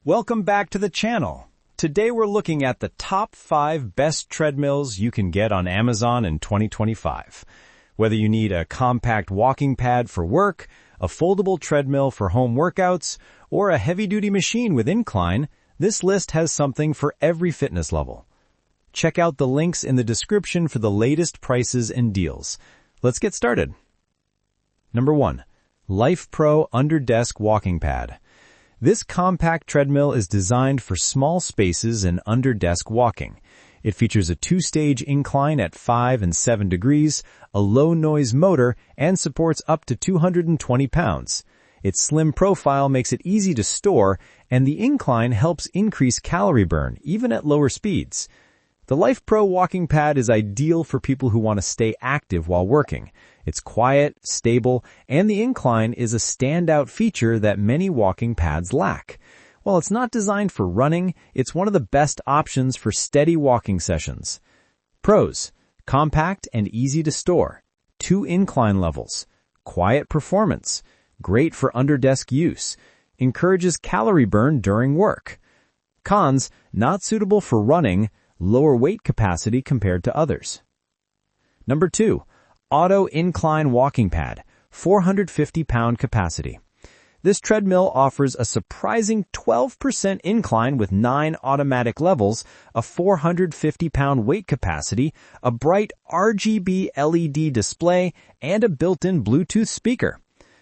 Welcome back to the channel. Today we're looking at the top 5 best treadmills you can get on Amazon in 2025. Whether you need a compact walking pad for work, a foldable treadmill for home workouts, or a heavy-duty machine with incline, this list has something for every fitness level. Check out the links in the description for the latest prices and deals. Let's get started. Number 1. Lifepro Under-Desk Walking Pad. This compact treadmill is designed for small spaces and under-desk walking. It features a 2-stage incline at 5 and 7 degrees, a low-noise motor, and supports up to 220 pounds. Its slim profile makes it easy to store, and the incline helps increase calorie burn, even at lower speeds. The Lifepro walking pad is ideal for people who want to stay active while working. It's quiet, stable, and the incline is a standout feature that many walking pads lack. While it's not designed for running, it's one of the best options for steady walking sessions. Pros: compact and easy to store, 2 incline levels, quiet performance, great for under-desk use, encourages calorie burn during work. Cons: not suitable for running, lower weight capacity compared to others. Number 2. Auto Incline Walking Pad, 450-pound capacity. This treadmill offers a surprising 12% incline with 9 automatic levels, a 450-pound weight capacity, a bright RGB LED display, and a built-in Bluetooth speaker.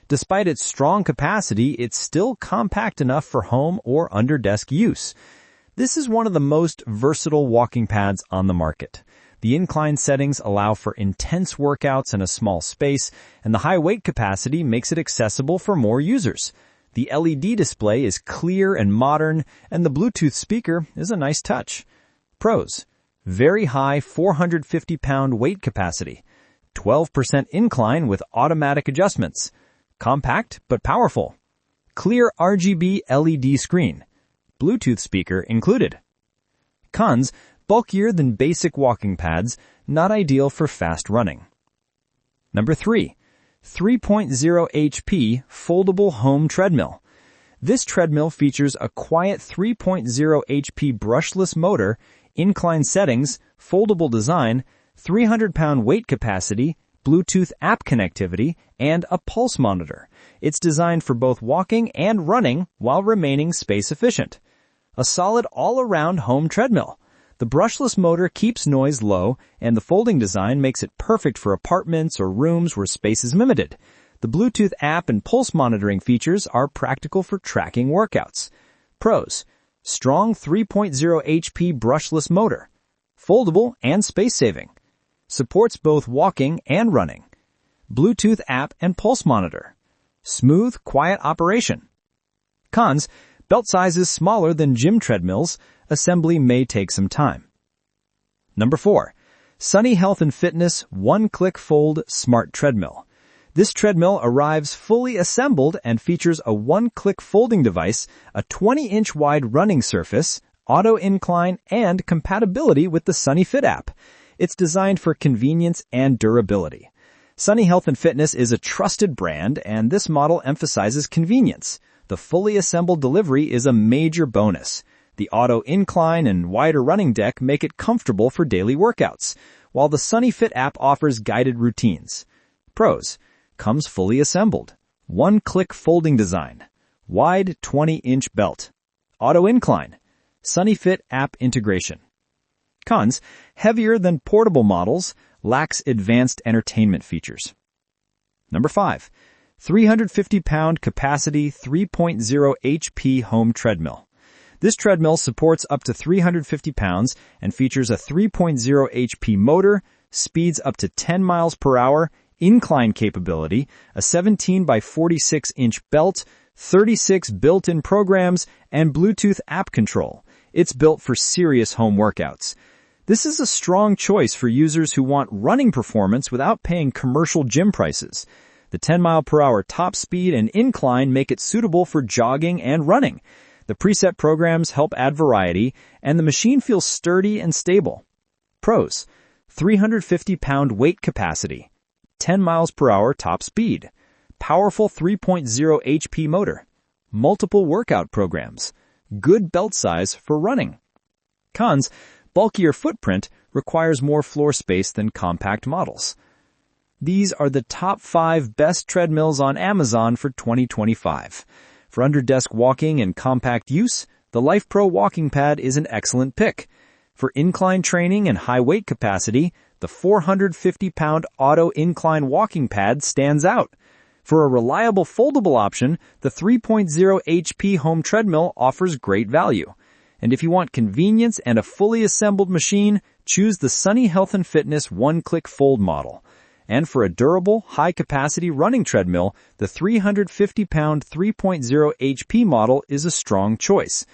Despite its strong capacity, it's still compact enough for home or under-desk use. This is one of the most versatile walking pads on the market. The incline settings allow for intense workouts in a small space, and the high weight capacity makes it accessible for more users. The LED display is clear and modern, and the Bluetooth speaker is a nice touch. Pros: very high 450-pound weight capacity, 12% incline with automatic adjustments, compact but powerful, clear RGB LED screen, Bluetooth speaker included. Cons: bulkier than basic walking pads, not ideal for fast running. Number 3. 3.0 HP Foldable Home Treadmill. This treadmill features a quiet 3.0 HP brushless motor, incline settings, foldable design, 300-pound weight capacity, Bluetooth app connectivity, and a pulse monitor. It's designed for both walking and running while remaining space efficient. A solid all-around home treadmill. The brushless motor keeps noise low, and the folding design makes it perfect for apartments or rooms where space is limited. The Bluetooth app and pulse monitoring features are practical for tracking workouts. Pros: strong 3.0 HP brushless motor, foldable and space-saving, supports both walking and running, Bluetooth app and pulse monitor, smooth, quiet operation. Cons: belt size is smaller than gym treadmills. Assembly may take some time. Number 4. Sunny Health and Fitness OneClick-Fold Smart Treadmill. This treadmill arrives fully assembled and features a one-click folding device, a 20-inch wide running surface, auto incline, and compatibility with the Sunny Fit app. It's designed for convenience and durability. Sunny Health and Fitness is a trusted brand, and this model emphasizes convenience. The fully assembled delivery is a major bonus. The auto incline and wider running deck make it comfortable for daily workouts, while the Sunny Fit app offers guided routines. Pros: comes fully assembled, one-click folding design, wide 20-inch belt, auto incline, Sunny Fit app integration. Cons: heavier than portable models, lacks advanced entertainment features. Number 5. 350-pound capacity 3.0 HP home treadmill. This treadmill supports up to 350 pounds and features a 3.0 HP motor, speeds up to 10 miles per hour, incline capability, a 17 by 46 inch belt, 36 built-in programs, and Bluetooth app control. It's built for serious home workouts. This is a strong choice for users who want running performance without paying commercial gym prices. The 10-mile-per-hour top speed and incline make it suitable for jogging and running. The preset programs help add variety, and the machine feels sturdy and stable. Pros: 350-pound weight capacity, 10 miles per hour top speed, powerful 3.0 HP motor, multiple workout programs, good belt size for running. Cons: bulkier footprint requires more floor space than compact models. These are the top 5 best treadmills on Amazon for 2025. For under-desk walking and compact use, the Lifepro walking pad is an excellent pick. For incline training and high weight capacity, the 450-pound auto incline walking pad stands out. For a reliable foldable option, the 3.0 HP home treadmill offers great value. And if you want convenience and a fully assembled machine, choose the Sunny Health and Fitness OneClick-Fold model. And for a durable, high-capacity running treadmill, the 350-pound 3.0 HP model is a strong choice.